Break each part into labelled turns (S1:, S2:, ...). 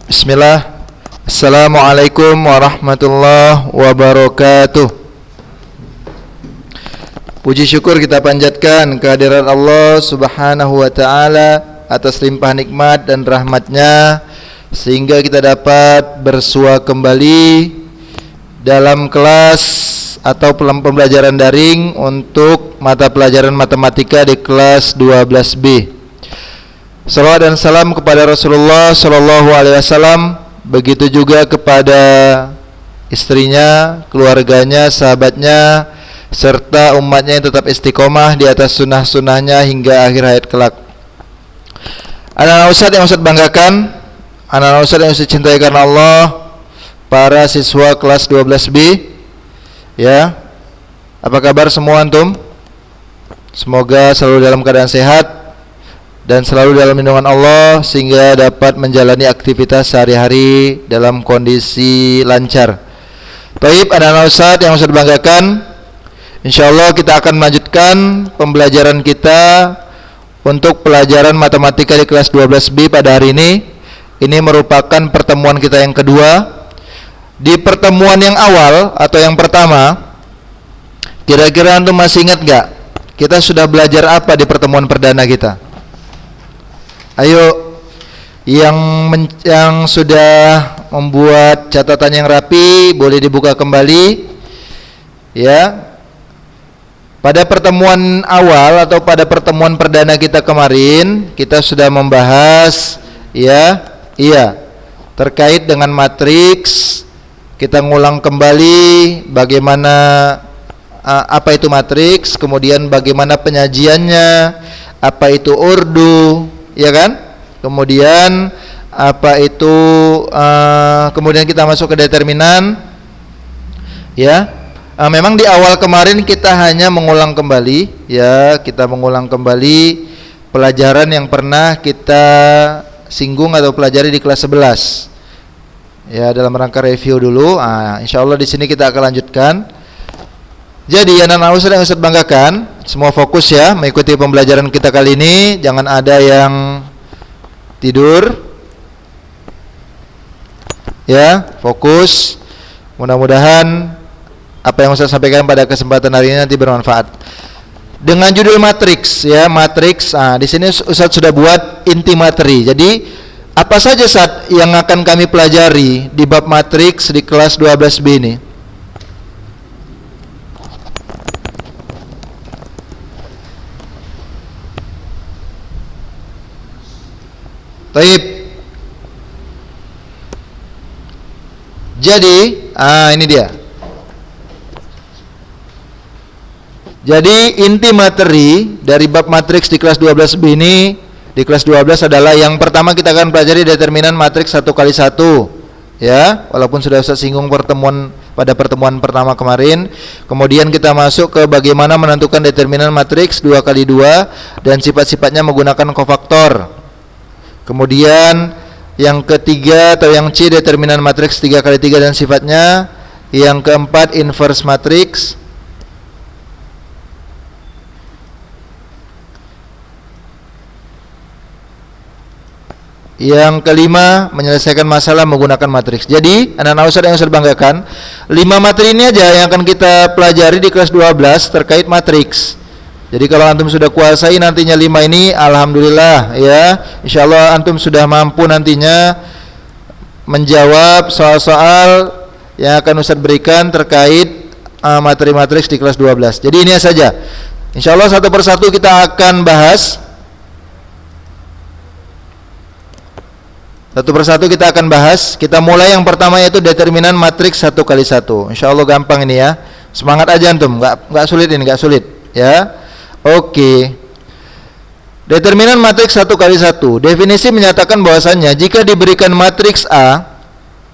S1: Bismillah. Assalamualaikum warahmatullahi wabarakatuh. Puji syukur kita panjatkan kehadirat Allah subhanahu wa ta'ala atas limpah nikmat dan rahmatnya, sehingga kita dapat bersua kembali dalam kelas atau pembelajaran daring untuk mata pelajaran matematika di kelas 12B. Salawat dan salam kepada Rasulullah Sallallahu Alaihi Wasallam, begitu juga kepada istrinya, keluarganya, sahabatnya, serta umatnya yang tetap istiqomah di atas sunnah-sunnahnya hingga akhir hayat kelak. Anak-anak ustadz yang ustadz banggakan, anak-anak ustadz yang ustadz cintai karena Allah, para siswa kelas 12B, ya, apa kabar semua antum? Semoga selalu dalam keadaan sehat dan selalu dalam lindungan Allah, sehingga dapat menjalani aktivitas sehari-hari dalam kondisi lancar. Baik, anak-anak ustadz yang ustadz banggakan, insyaallah kita akan melanjutkan pembelajaran kita untuk pelajaran matematika di kelas 12B pada hari ini. Ini merupakan pertemuan kita yang kedua. Di pertemuan yang awal atau yang pertama, kira-kira antum masih ingat gak? Kita sudah belajar apa di pertemuan perdana kita? Ayo, yang sudah membuat catatan yang rapi boleh dibuka kembali, ya. Pada pertemuan awal atau pada pertemuan perdana kita kemarin, kita sudah membahas, terkait dengan matriks. Kita ngulang kembali bagaimana apa itu matriks, kemudian bagaimana penyajiannya, apa itu urdu, ya kan? Kemudian apa itu kemudian kita masuk ke determinan, ya. Memang di awal kemarin kita hanya mengulang kembali, ya, kita mengulang kembali pelajaran yang pernah kita singgung atau pelajari di kelas 11. Ya, dalam rangka review dulu. Insyaallah di sini kita akan lanjutkan. Jadi anak-anak ustadz yang ustadz banggakan, semua fokus ya mengikuti pembelajaran kita kali ini. Jangan ada yang tidur, ya, fokus. Mudah-mudahan apa yang ustadz sampaikan pada kesempatan hari ini nanti bermanfaat. Dengan judul matriks, ya, matriks. Di sini ustadz sudah buat inti materi. Jadi apa saja saat yang akan kami pelajari di bab matriks di kelas 12B ini? Baik. Jadi, ini dia. Jadi inti materi dari bab matriks di kelas 12B ini, di kelas 12 adalah yang pertama kita akan pelajari determinan matriks 1x1, ya, walaupun sudah saya singgung pada pertemuan pertama kemarin. Kemudian kita masuk ke bagaimana menentukan determinan matriks 2x2 dan sifat-sifatnya menggunakan kofaktor. Kemudian yang ketiga atau yang C, determinan matriks 3x3 dan sifatnya. Yang keempat, inverse matriks. Yang kelima, menyelesaikan masalah menggunakan matriks. Jadi, anak-anak ustadz yang saya banggakan, 5 materi ini aja yang akan kita pelajari di kelas 12 terkait matriks. Jadi kalau antum sudah kuasai nantinya 5 ini, alhamdulillah, ya. Insyaallah antum sudah mampu nantinya menjawab soal-soal yang akan ustadz berikan terkait materi matriks di kelas 12. Jadi ini saja. Insyaallah satu persatu kita akan bahas. Satu persatu kita akan bahas. Kita mulai yang pertama, yaitu determinan matriks 1x1. Insyaallah gampang ini, ya. Semangat aja antum, nggak sulit ini, nggak sulit, ya. Oke. Determinan matriks 1x1. Definisi menyatakan bahwasannya jika diberikan matriks A,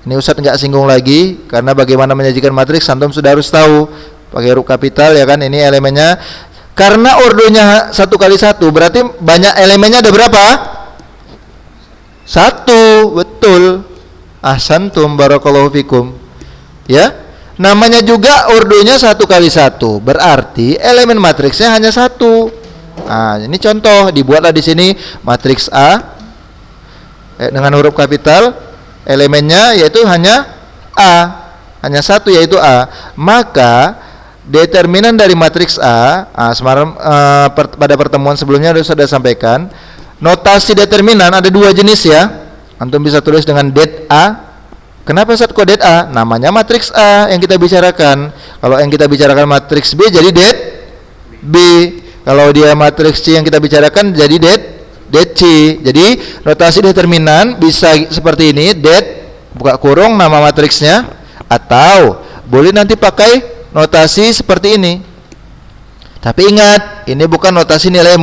S1: ini Ustadz nggak singgung lagi karena bagaimana menyajikan matriks antum sudah harus tahu. Pakai huruf kapital, ya kan, ini elemennya. Karena ordonya 1x1 berarti banyak elemennya ada berapa? 1, betul. Ahsantum, barakallahu fikum. Ya, namanya juga ordonya 1x1, berarti elemen matriksnya hanya 1. Ini contoh, dibuatlah di sini matriks A dengan huruf kapital, elemennya yaitu hanya A, hanya satu yaitu A, maka determinan dari matriks A, semalam pada pertemuan sebelumnya sudah sampaikan, notasi determinan ada dua jenis ya. Antum bisa tulis dengan det A. Kenapa Ustaz kok det A? Namanya matriks A yang kita bicarakan. Kalau yang kita bicarakan matriks B jadi det B. Kalau dia matriks C yang kita bicarakan jadi det C. Jadi notasi determinan bisa seperti ini, det buka kurung nama matriksnya, atau boleh nanti pakai notasi seperti ini. Tapi ingat, ini bukan notasi nilai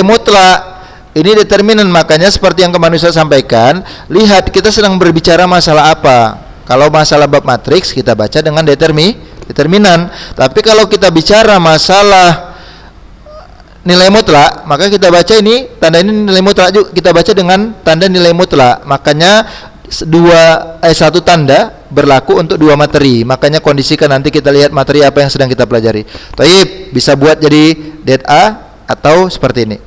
S1: mutlak. Ini determinan, makanya seperti yang kemarin saya sampaikan, lihat kita sedang berbicara masalah apa. Kalau masalah bab matriks kita baca dengan determinan. Tapi kalau kita bicara masalah nilai mutlak, maka kita baca ini tanda ini nilai mutlak juga, kita baca dengan tanda nilai mutlak. Makanya satu tanda berlaku untuk dua materi. Makanya kondisikan nanti kita lihat materi apa yang sedang kita pelajari. Taib, bisa buat jadi det A atau seperti ini.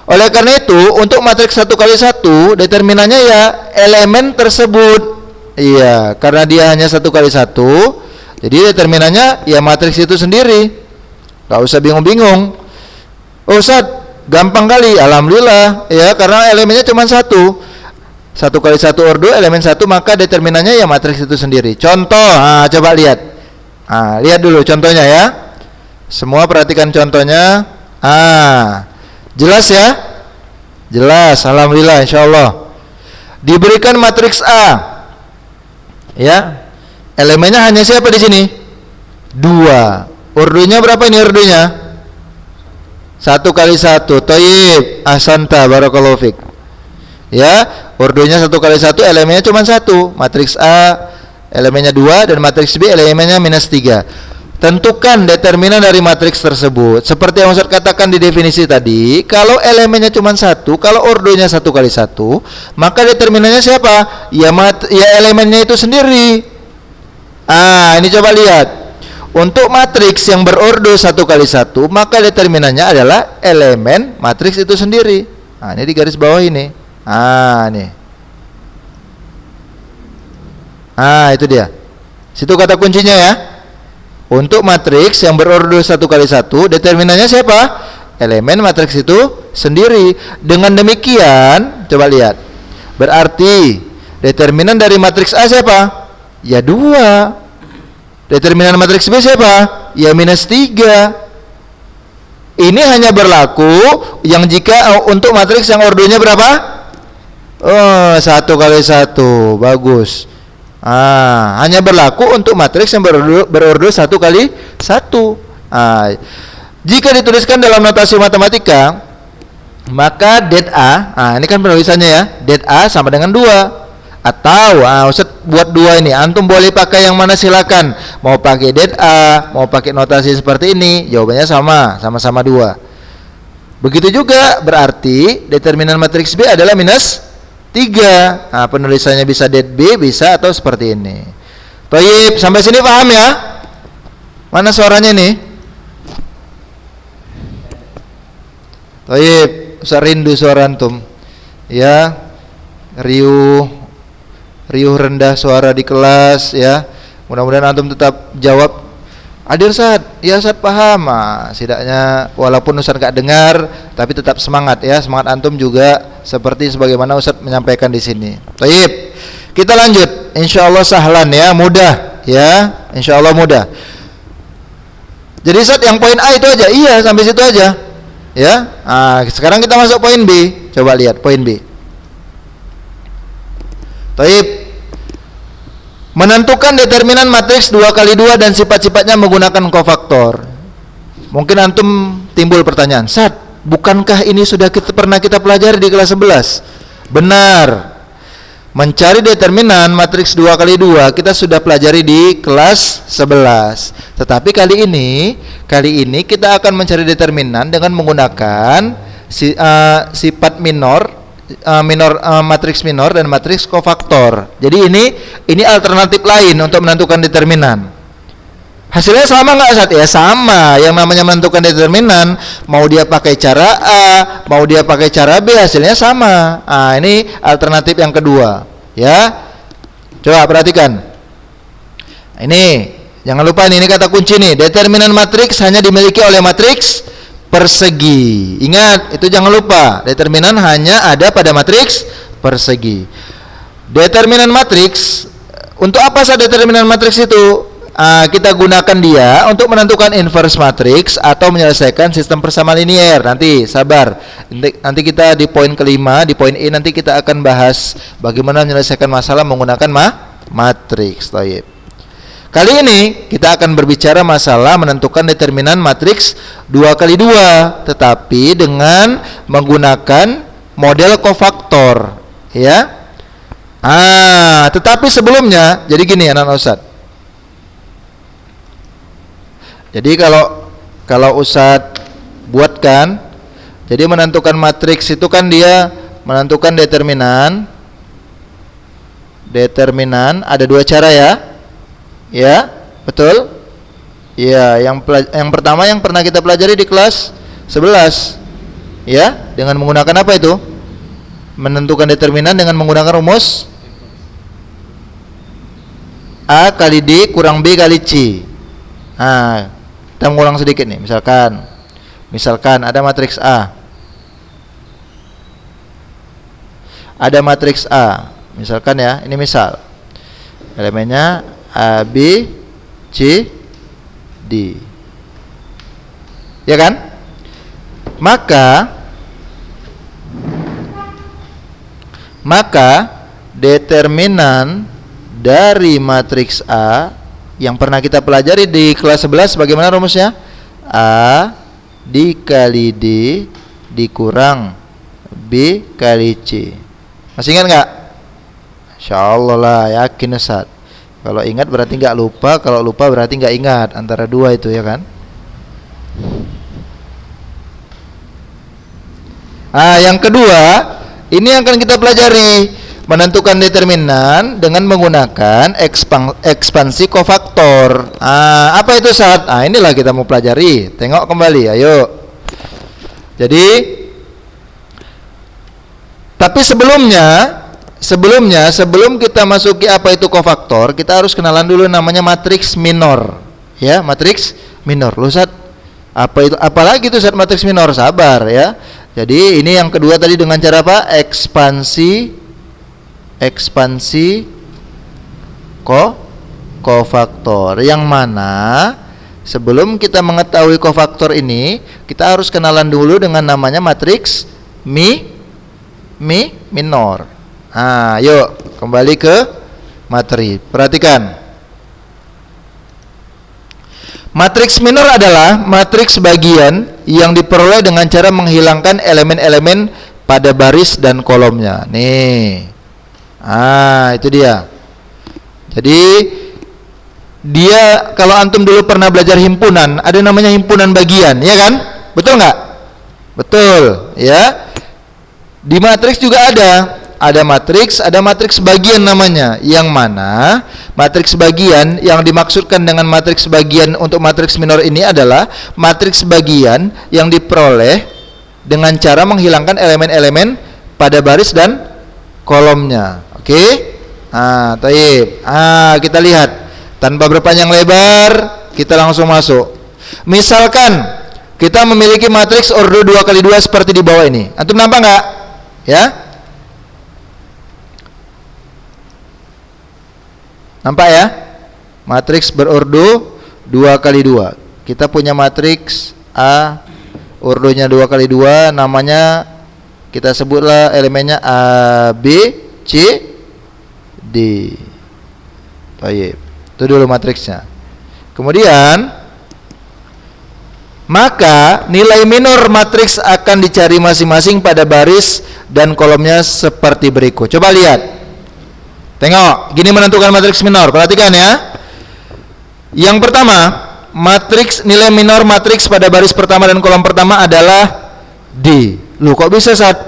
S1: Oleh karena itu, untuk matriks 1x1 determinannya ya elemen tersebut. Iya, karena dia hanya 1x1, jadi determinannya ya matriks itu sendiri. Gak usah bingung-bingung. Oh Ustaz, gampang kali. Alhamdulillah ya, karena elemennya cuma satu. 1x1 ordo elemen 1, maka determinannya ya matriks itu sendiri. Contoh, coba lihat. Lihat dulu contohnya ya. Semua perhatikan contohnya. Jelas ya? Jelas, alhamdulillah, insyaallah. Diberikan matriks A, ya, elemennya hanya siapa di sini? 2. Ordonya berapa ini ordonya? 1x1. Thayyib, ahsanta, barakallahu fik. Ya, ordonya 1x1, elemennya cuma 1. Matriks A elemennya 2 dan matriks B elemennya -3. Tentukan determinan dari matriks tersebut. Seperti yang Ustaz katakan di definisi tadi, kalau elemennya cuma 1, kalau ordonya 1x1, maka determinannya siapa? Ya elemennya itu sendiri. Ini coba lihat. Untuk matriks yang berordo 1x1, maka determinannya adalah elemen matriks itu sendiri. Ini di garis bawah ini. Nih. Itu dia. Situ kata kuncinya ya. Untuk matriks yang berordo 1x1, determinannya siapa? Elemen matriks itu sendiri. Dengan demikian, coba lihat. Berarti determinan dari matriks A siapa? Ya 2. Determinan matriks B siapa? Ya -3. Ini hanya berlaku yang jika untuk matriks yang ordonya berapa? 1x1. Bagus. Hanya berlaku untuk matriks yang berordo 1x1. Jika dituliskan dalam notasi matematika, maka det A, ini kan penulisannya ya, det A sama dengan 2. Atau Ustaz buat 2 ini, antum boleh pakai yang mana silakan. Mau pakai det A, mau pakai notasi seperti ini, jawabannya sama-sama 2. Begitu juga berarti determinan matriks B adalah -3. Penulisannya bisa det B, bisa atau seperti ini. Thayyib, sampai sini paham ya? Mana suaranya nih? Thayyib, Ustaz rindu suara antum. Ya, riuh rendah suara di kelas ya. Mudah-mudahan antum tetap jawab. Hadir Ustaz, ya Ustaz paham. Setidaknya walaupun Ustaz gak dengar, tapi tetap semangat ya. Semangat antum juga seperti sebagaimana Ustaz menyampaikan di sini. Baik, kita lanjut. Insyaallah sahlan ya, mudah ya. Insyaallah mudah. Jadi Ustaz yang poin A itu aja. Iya, sampai situ aja. Ya. Sekarang kita masuk poin B. Coba lihat poin B. Baik. Menentukan determinan matriks 2x2 dan sifat-sifatnya menggunakan kofaktor. Mungkin antum timbul pertanyaan, Ustaz, bukankah ini sudah pernah kita pelajari di kelas 11? Benar. Mencari determinan matriks 2x2 kita sudah pelajari di kelas 11. Tetapi kali ini kita akan mencari determinan dengan menggunakan sifat matriks minor dan matriks kofaktor. Jadi ini alternatif lain untuk menentukan determinan. Hasilnya sama nggak Ustaz? Ya sama. Yang namanya menentukan determinan, mau dia pakai cara A, mau dia pakai cara B, hasilnya sama. Ini alternatif yang kedua. Ya, Coba perhatikan. Ini jangan lupa ini kata kunci nih. Determinan matriks hanya dimiliki oleh matriks persegi. Ingat, itu jangan lupa. Determinan hanya ada pada matriks persegi. Determinan matriks, untuk apa saja determinan matriks itu? Kita gunakan dia untuk menentukan inverse matriks atau menyelesaikan sistem persamaan linier. Nanti sabar. Nanti kita di poin kelima, di poin E nanti kita akan bahas bagaimana menyelesaikan masalah menggunakan matriks. Taib. Kali ini kita akan berbicara masalah menentukan determinan matriks 2x2, tetapi dengan menggunakan model kofaktor, ya. Tetapi sebelumnya, jadi gini anak-anak Ustadz. Jadi kalau Ustadz buatkan, jadi menentukan matriks itu kan dia menentukan determinan ada dua cara ya. Ya, betul? Ya, yang pertama yang pernah kita pelajari di kelas 11. Ya, dengan menggunakan apa itu? Menentukan determinan dengan menggunakan rumus A kali D kurang B kali C. Kita mengulang sedikit nih. Misalkan ada matriks A. Ada matriks A. Misalkan ya, ini misal. Elemennya A, B, C, D. Ya kan? Maka determinan dari matriks A yang pernah kita pelajari di kelas 11 bagaimana rumusnya? A dikali D dikurang B kali C. Masih ingat nggak? Insyaallah lah, yakin Ustaz. Kalau ingat berarti nggak lupa, kalau lupa berarti nggak ingat, antara dua itu ya kan? Yang kedua, ini yang akan kita pelajari, menentukan determinan dengan menggunakan ekspansi kofaktor. Apa itu Ustaz? Inilah kita mau pelajari. Tengok kembali, ayo. Jadi, tapi sebelum kita masuki apa itu kofaktor, kita harus kenalan dulu namanya matriks minor. Ya, matriks minor. Loh Ustaz, apa itu? Apalagi itu Ustaz matriks minor? Sabar ya. Jadi ini yang kedua tadi dengan cara apa? Ekspansi kofaktor. Yang mana sebelum kita mengetahui kofaktor ini, kita harus kenalan dulu dengan namanya matriks minor. Yuk kembali ke materi. Perhatikan. Matriks minor adalah matriks bagian yang diperoleh dengan cara menghilangkan elemen-elemen pada baris dan kolomnya. Nih. Itu dia. Jadi dia, kalau antum dulu pernah belajar himpunan, ada namanya himpunan bagian, ya kan? Betul nggak? Betul, ya. Di matriks juga ada matriks bagian namanya, yang mana matriks bagian yang dimaksudkan dengan matriks bagian untuk matriks minor ini adalah matriks bagian yang diperoleh dengan cara menghilangkan elemen-elemen pada baris dan kolomnya. Oke? Taib. Kita lihat tanpa berpanjang lebar, kita langsung masuk. Misalkan kita memiliki matriks ordo 2x2 seperti di bawah ini. Antum nampak nggak? Ya? Nampak ya? Matriks berordo 2x2. Kita punya matriks A, ordonya 2x2, namanya kita sebutlah elemennya A, B, C, D. Baik. Itu dulu matriksnya. Kemudian maka nilai minor matriks akan dicari masing-masing pada baris dan kolomnya seperti berikut. Coba lihat. Tengok, gini menentukan matriks minor. Perhatikan ya. Yang pertama, nilai minor matriks pada baris pertama dan kolom pertama adalah D. Loh, kok bisa Saat?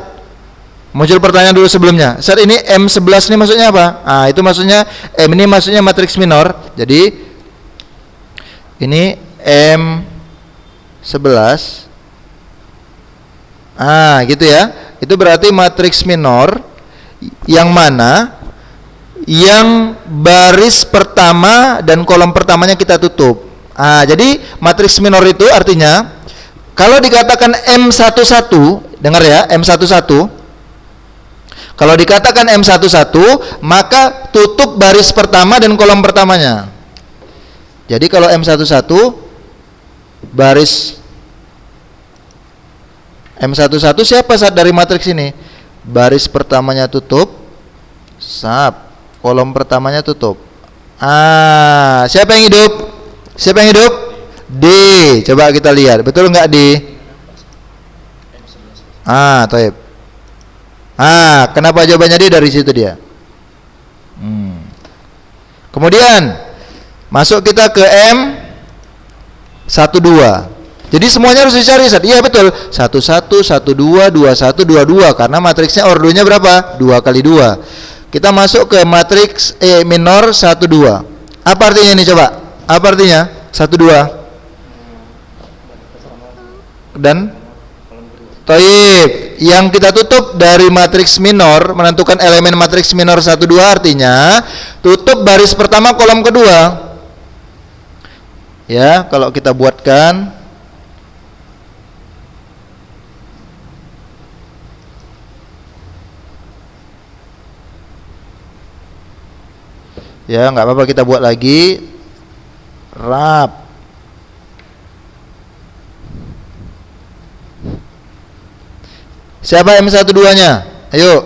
S1: Muncul pertanyaan dulu sebelumnya. Saat ini M11 ini maksudnya apa? Itu maksudnya M ini maksudnya matriks minor. Jadi ini M11. Gitu ya. Itu berarti matriks minor yang mana yang baris pertama dan kolom pertamanya kita tutup. Jadi matriks minor itu artinya kalau dikatakan M11, dengar ya, M11. Kalau dikatakan M11, maka tutup baris pertama dan kolom pertamanya. Jadi kalau M11 baris M11 siapa saat dari matriks ini? Baris pertamanya tutup, kolom pertamanya tutup. Siapa yang hidup? Siapa yang hidup? D. Coba kita lihat, betul nggak D? Taib. Kenapa jawabannya D? Dari situ dia. Kemudian masuk kita ke M12. Jadi semuanya harus dicari, Ustaz. Iya betul. 11, 12, 21, 22 karena matriksnya ordonya berapa? 2 kali 2. Kita masuk ke matriks E minor 1 2. Apa artinya ini coba? Apa artinya? 1 2. Dan Toib, yang kita tutup dari matriks minor, menentukan elemen matriks minor 1 2 artinya tutup baris pertama kolom kedua. Ya, kalau kita buatkan ya, nggak apa-apa, kita buat lagi. Rap. Siapa M12-nya? Ayo.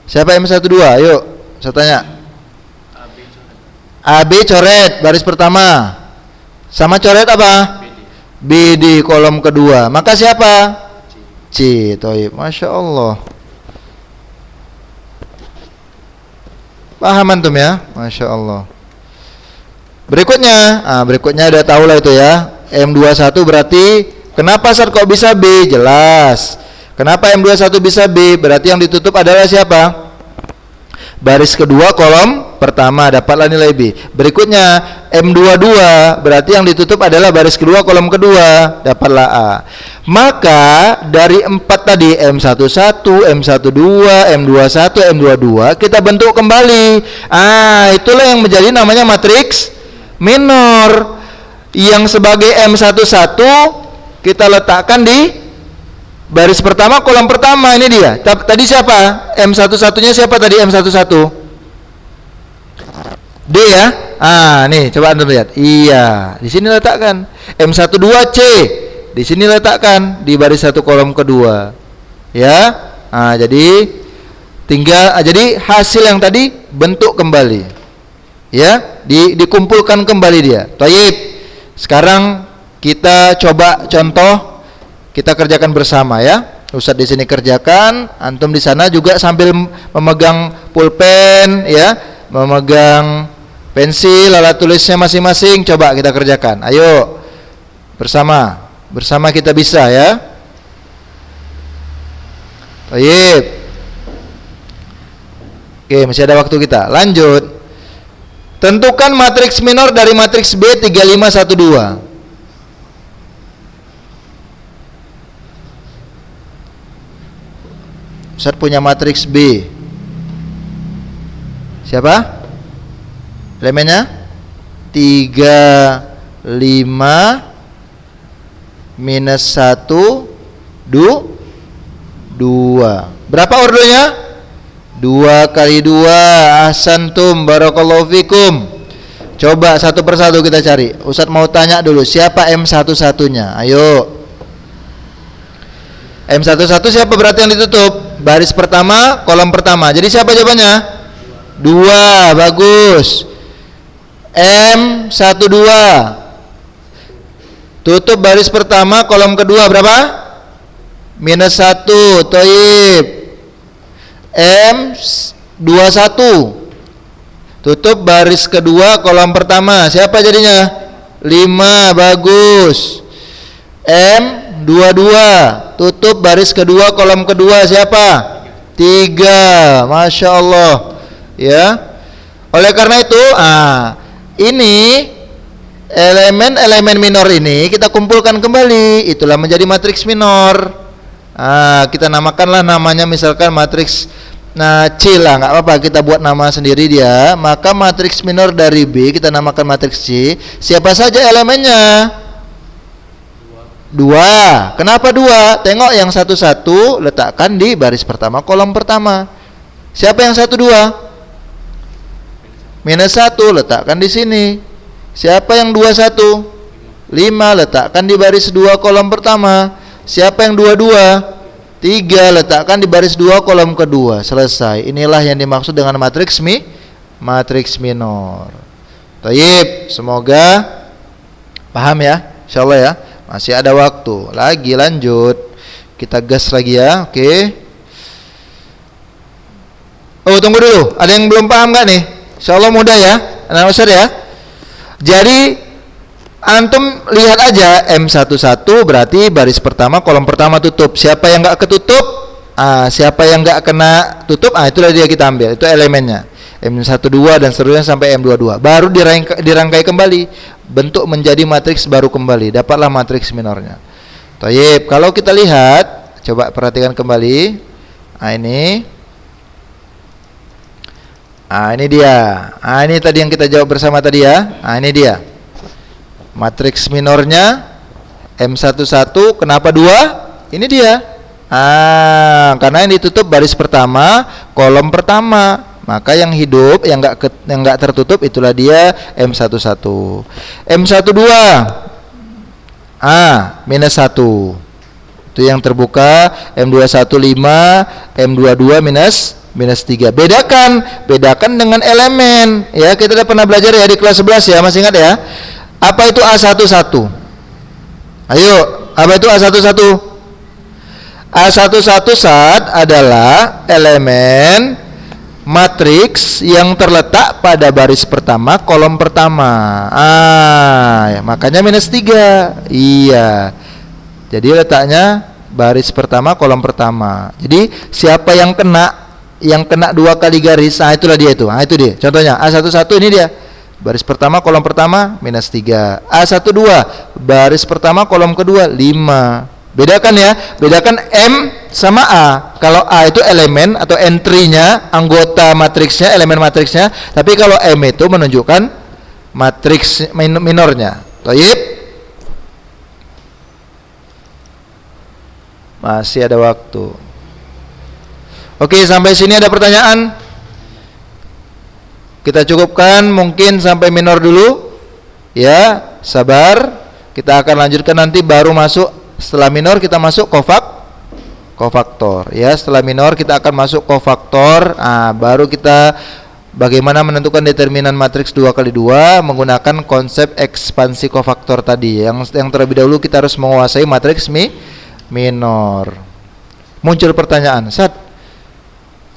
S1: Siapa M12? Ayo, saya tanya. AB coret baris pertama. Sama coret apa? BD kolom kedua. Maka siapa? C. Toib. Masya Allah. Paham antum ya? Masya Allah. Berikutnya udah tahu lah itu ya. M21 berarti kenapa saat kok bisa B? Jelas. Kenapa M21 bisa B? Berarti yang ditutup adalah siapa? Baris kedua kolom pertama, dapatlah nilai B. Berikutnya M22 berarti yang ditutup adalah baris kedua kolom kedua, dapatlah A. Maka dari 4 tadi M11, M12, M21, M22 kita bentuk kembali. Itulah yang menjadi namanya matriks minor. Yang sebagai M11 kita letakkan di baris pertama kolom pertama. Ini dia. Tadi siapa? M11-nya siapa tadi? M11 D ya. Nih coba Anda lihat. Iya, di sini letakkan. M12 C. Di sini letakkan di baris satu kolom kedua. Ya. Jadi tinggal jadi hasil yang tadi bentuk kembali. Ya, dikumpulkan kembali dia. Thayyib. Sekarang kita coba contoh, kita kerjakan bersama ya. Ustaz di sini kerjakan, antum di sana juga sambil memegang pulpen ya, memegang pensil, alat tulisnya masing-masing. Coba kita kerjakan. Ayo bersama kita bisa ya. Baik. Oke, masih ada waktu kita. Lanjut. Tentukan matriks minor dari matriks B 3512. Ustaz punya matriks B. Siapa? Elemennya 3 5 minus 1 2. Berapa ordonya? 2 kali 2. Ahsantum, barakallahu fikum. Coba satu persatu kita cari. Ustaz mau tanya dulu, siapa M11-nya? Ayo. M11 siapa berarti yang ditutup? Baris pertama, kolom pertama. Jadi siapa jawabannya? 2. Bagus. M12 tutup baris pertama, kolom kedua berapa? Minus 1. Thayyib. M21 tutup baris kedua, kolom pertama. Siapa jadinya? 5. Bagus. M22 tutup baris kedua, kolom kedua. Siapa? 3. Masya Allah. Ya. Oleh karena itu, ini elemen-elemen minor ini kita kumpulkan kembali. Itulah menjadi matriks minor. Kita namakanlah namanya misalkan matriks Nah, C lah, nggak apa-apa, kita buat nama sendiri dia. Maka matriks minor dari B kita namakan matriks C. Siapa saja elemennya? 2. Kenapa 2? Tengok yang satu-satu, letakkan di baris pertama kolom pertama. Siapa yang 1, 2? -1, letakkan di sini. Siapa yang 2, 1? 5, letakkan di baris 2 kolom pertama. Siapa yang 2, 2? 3, letakkan di baris 2 kolom kedua. Selesai. Inilah yang dimaksud dengan matriks minor. Taib, semoga paham ya, insyaallah ya. Masih ada waktu. Lagi lanjut. Kita gas lagi ya. Oke. Oh, tunggu dulu. Ada yang belum paham enggak nih? Insyaallah mudah ya. Anak Ustaz ya. Jadi antum lihat aja M11 berarti baris pertama kolom pertama tutup. Siapa yang enggak ketutup? Siapa yang enggak kena tutup? Itulah dia kita ambil. Itu elemennya. M12 dan seterusnya sampai M22. Baru dirangkai kembali, bentuk menjadi matriks baru kembali. Dapatlah matriks minornya. Taib. Kalau kita lihat, coba perhatikan kembali. Ini. Ini dia. Ini tadi yang kita jawab bersama tadi ya. Ini dia. Matriks minornya M11, kenapa 2? Ini dia. Karena yang ditutup baris pertama, kolom pertama. Maka yang hidup, yang enggak tertutup itulah dia M11. M12 -1. Itu yang terbuka. M21 5, M22 -3. Bedakan dengan elemen. Ya, kita udah pernah belajar ya di kelas 11 ya, masih ingat ya? Apa itu A11? Ayo, apa itu A11? A11 adalah elemen matriks yang terletak pada baris pertama kolom pertama. Ya, makanya -3. Iya. Jadi letaknya baris pertama kolom pertama. Jadi siapa yang kena 2 kali garis, itulah dia itu. Itu dia. Contohnya A11 ini dia. Baris pertama kolom pertama -3. A12 baris pertama kolom kedua 5. Bedakan ya, bedakan M sama A. Kalau A itu elemen atau entry-nya, anggota matriksnya, elemen matriksnya. Tapi kalau M itu menunjukkan matriks minornya. Baik. Masih ada waktu. Oke, sampai sini ada pertanyaan? Kita cukupkan mungkin sampai minor dulu. Ya, sabar. Kita akan lanjutkan nanti baru masuk. Setelah minor kita masuk kofaktor. Ya, setelah minor kita akan masuk kofaktor. Baru kita bagaimana menentukan determinan matriks 2 kali 2 menggunakan konsep ekspansi kofaktor tadi. Yang terlebih dahulu kita harus menguasai matriks minor. Muncul pertanyaan, Ustaz,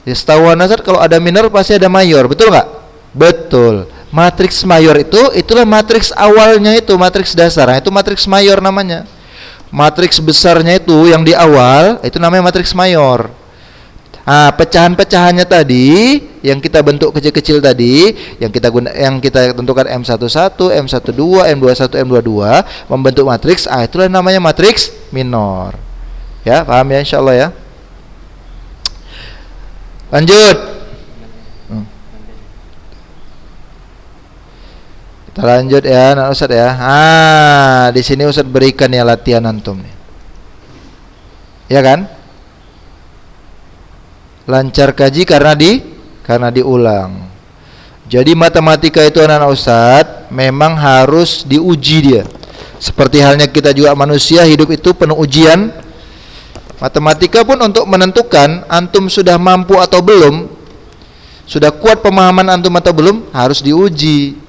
S1: ya, setahu Ustaz kalau ada minor pasti ada mayor, betul nggak? Betul. Matriks mayor itulah matriks awalnya, itu matriks dasar. Itu matriks mayor namanya. Matriks besarnya itu yang di awal itu namanya matriks mayor. Pecahan-pecahannya tadi yang kita bentuk kecil-kecil tadi, yang kita tentukan M11, M12, M21, M22 membentuk matriks. Itulah namanya matriks minor. Ya, paham ya insyaallah ya. Lanjut. Kita lanjut ya, Nak Ustaz ya. Di sini Ustaz berikan ya latihan antum nih. Ya kan? Lancar kaji karena diulang. Jadi matematika itu anak Ustaz memang harus diuji dia. Seperti halnya kita juga manusia, hidup itu penuh ujian. Matematika pun untuk menentukan antum sudah mampu atau belum, sudah kuat pemahaman antum atau belum, harus diuji.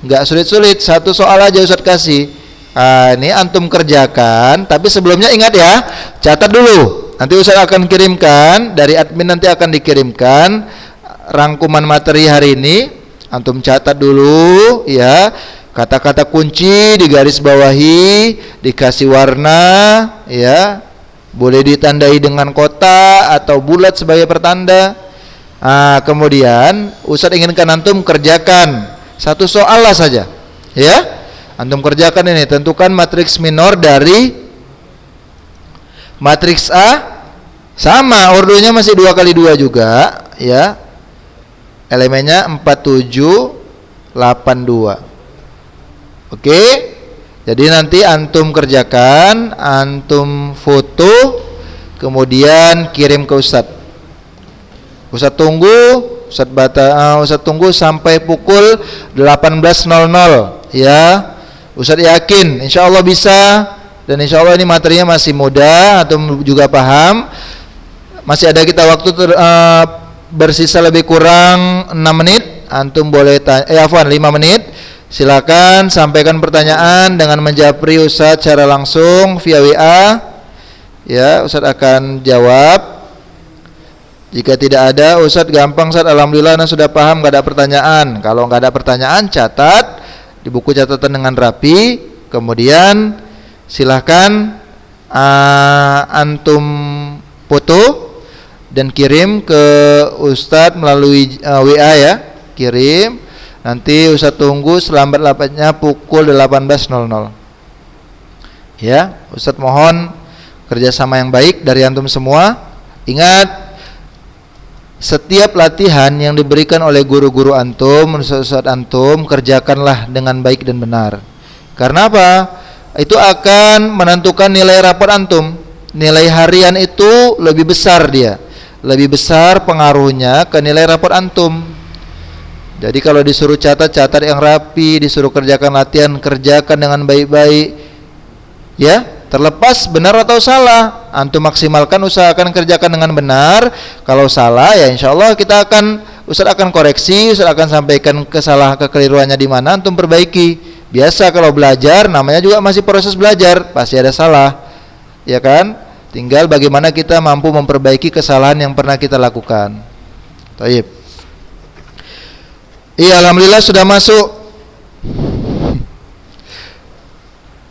S1: Enggak sulit-sulit, satu soal aja Ustaz kasih. Ini antum kerjakan, tapi sebelumnya ingat ya, catat dulu. Nanti Ustaz akan kirimkan, dari admin nanti akan dikirimkan rangkuman materi hari ini. Antum catat dulu ya. Kata-kata kunci digaris bawahi, dikasih warna ya. Boleh ditandai dengan kotak atau bulat sebagai pertanda. Kemudian Ustaz inginkan antum kerjakan satu soal lah saja, ya. Antum kerjakan ini, tentukan matriks minor dari matriks A Sama, ordonya masih 2 kali 2 juga, ya. Elemennya 4782. Oke. Jadi nanti antum kerjakan, antum foto, kemudian kirim ke Ustadz. Ustadz tunggu sampai pukul 18.00, ya. Ustadz yakin, insya Allah bisa, dan insya Allah ini materinya masih mudah, antum juga paham. Masih ada kita waktu bersisa lebih kurang 6 menit. Antum boleh 5 menit. Silakan sampaikan pertanyaan dengan menjapri Ustadz secara langsung via WA. Ya, Ustadz akan jawab. Jika tidak ada, Ustadz gampang Ustadz, alhamdulillah sudah paham, gak ada pertanyaan. Kalau gak ada pertanyaan, catat di buku catatan dengan rapi. Kemudian silahkan antum foto dan kirim ke Ustadz melalui WA, ya. Kirim. Nanti Ustadz tunggu selambat-lambatnya pukul 18.00. Ya, Ustadz mohon kerjasama yang baik dari antum semua. Ingat, setiap latihan yang diberikan oleh guru-guru antum, Ustadz antum, kerjakanlah dengan baik dan benar. Karena apa? Itu akan menentukan nilai rapor antum. Nilai harian itu lebih besar dia. Lebih besar pengaruhnya ke nilai rapor antum. Jadi kalau disuruh catat yang rapi, disuruh kerjakan latihan, kerjakan dengan baik-baik. Ya, terlepas benar atau salah, antum maksimalkan, usahakan kerjakan dengan benar. Kalau salah, ya insya Allah Ustadz akan koreksi, Ustadz akan sampaikan kekeliruannya di mana, antum perbaiki. Biasa kalau belajar, namanya juga masih proses belajar, pasti ada salah, ya kan? Tinggal bagaimana kita mampu memperbaiki kesalahan yang pernah kita lakukan. Taib. Iya, alhamdulillah sudah masuk.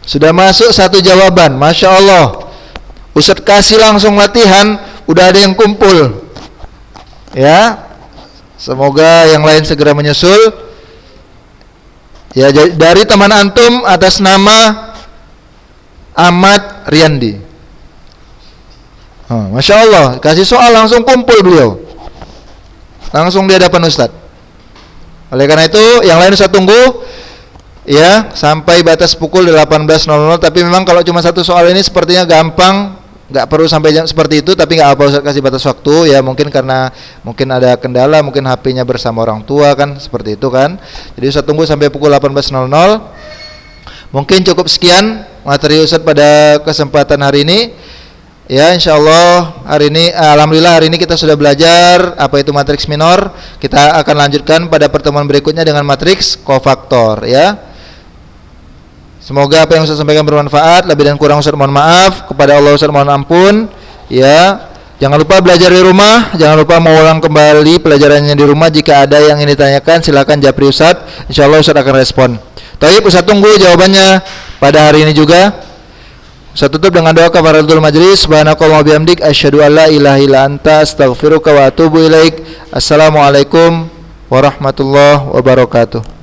S1: Sudah masuk 1 jawaban, Masya Allah. Ustadz kasih langsung latihan, udah ada yang kumpul. Ya, semoga yang lain segera menyusul. Ya, dari teman antum atas nama Ahmad Riyandi. Masya Allah, kasih soal langsung kumpul beliau. Langsung di hadapan Ustadz. Oleh karena itu, yang lain Ustadz tunggu, ya, sampai batas pukul 18.00. Tapi memang kalau cuma 1 soal ini sepertinya gampang, nggak perlu sampai jam seperti itu. Tapi nggak apa, Ustadz kasih batas waktu, ya. Mungkin karena ada kendala, mungkin HP-nya bersama orang tua kan, seperti itu kan. Jadi Ustadz tunggu sampai pukul 18.00. Mungkin cukup sekian materi Ustadz pada kesempatan hari ini. Ya, insya Allah hari ini, alhamdulillah hari ini kita sudah belajar apa itu matriks minor. Kita akan lanjutkan pada pertemuan berikutnya dengan matriks kofaktor, ya. Semoga apa yang Ustaz sampaikan bermanfaat. Lebih dan kurang Ustaz mohon maaf. Kepada Allah Ustaz mohon ampun, ya. Jangan lupa belajar di rumah, jangan lupa mengulang kembali pelajarannya di rumah. Jika ada yang ingin ditanyakan, silakan japri Ustaz. Insya Allah Ustaz akan respon. Taib, Ustaz tunggu jawabannya pada hari ini juga. Saya tutup dengan doa kafaratul majlis. Subhanakallahumma bihamdik asyhadu an la ilaha illa anta astaghfiruka wa atubu ilaik. Assalamualaikum warahmatullahi wabarakatuh.